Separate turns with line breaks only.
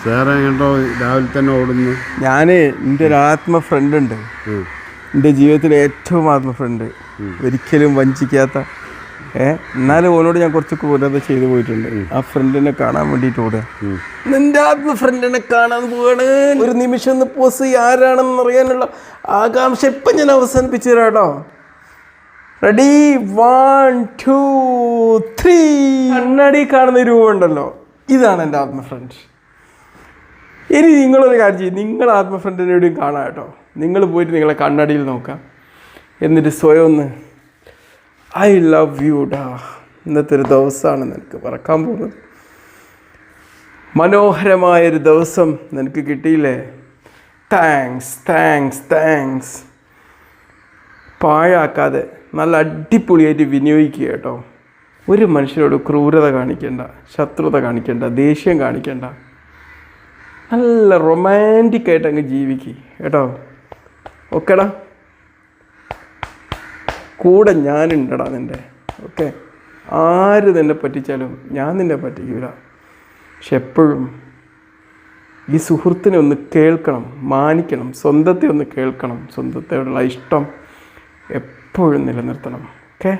വേറെ എങ്ങോട്ടോ രാവിലെ തന്നെ ഓടുന്നു?
ഞാൻ എൻ്റെ ഒരു ആത്മ ഫ്രണ്ട് ഉണ്ട്, എൻ്റെ ജീവിതത്തിലെ ഏറ്റവും ആത്മ ഫ്രണ്ട്, ഒരിക്കലും വഞ്ചിക്കാത്ത. എന്നാലും ഓനോട് ഞാൻ കുറച്ച് ക്രൂരത ചെയ്തു പോയിട്ടുണ്ട്. ആ ഫ്രണ്ടിനെ കാണാൻ വേണ്ടിയിട്ട് ഓടുക. നിന്റെ ആത്മ ഫ്രണ്ടിനെ കാണാൻ പോവാണ്. ഒരു നിമിഷം ഒന്ന് പോസ് ആരാണെന്ന് അറിയാനുള്ള ആകാംക്ഷ ഇപ്പം ഞാൻ അവസാനിപ്പിച്ചു തരാം കേട്ടോ. റെഡി, 1 2 3. കണ്ണാടി കാണുന്ന രൂപമുണ്ടല്ലോ, ഇതാണ് എൻ്റെ ആത്മ ഫ്രണ്ട്. ഇനി നിങ്ങളൊരു കാര്യം ചെയ്യും, നിങ്ങൾ ആത്മ ഫ്രണ്ടിനെ എവിടെയും കാണാം കേട്ടോ. നിങ്ങൾ പോയിട്ട് നിങ്ങളെ കണ്ണാടിയിൽ നോക്കാം, എന്നിട്ട് സ്വയം ഒന്ന് ഐ ലവ് യു ഡാ. ഇന്നത്തെ ഒരു ദിവസമാണ് നിനക്ക് പറക്കാൻ പോകുന്നത്. മനോഹരമായൊരു ദിവസം നിനക്ക് കിട്ടിയില്ലേ? Thanks thanks thanks. പാഴാക്കാതെ നല്ല അടിപൊളിയായിട്ട് വിനിയോഗിക്കുക കേട്ടോ. ഒരു മനുഷ്യരോട് ക്രൂരത കാണിക്കേണ്ട, ശത്രുത കാണിക്കേണ്ട, ദേഷ്യം കാണിക്കേണ്ട. നല്ല റൊമാൻറ്റിക്കായിട്ട് അങ്ങ് ജീവിക്കുക കേട്ടോ. ഓക്കേടാ, കൂടെ ഞാനുണ്ടടാ നിൻ്റെ. ഓക്കെ, ആര് നിന്നെ പറ്റിച്ചാലും ഞാൻ നിന്നെ പറ്റിക്കില്ല. പക്ഷെ എപ്പോഴും ഈ സുഹൃത്തിനെ ഒന്ന് കേൾക്കണം, മാനിക്കണം, സ്വന്തത്തെ ഒന്ന് കേൾക്കണം. സ്വന്തത്തോടുള്ള ഇഷ്ടം എപ്പോഴും നിലനിർത്തണം. ഓക്കെ.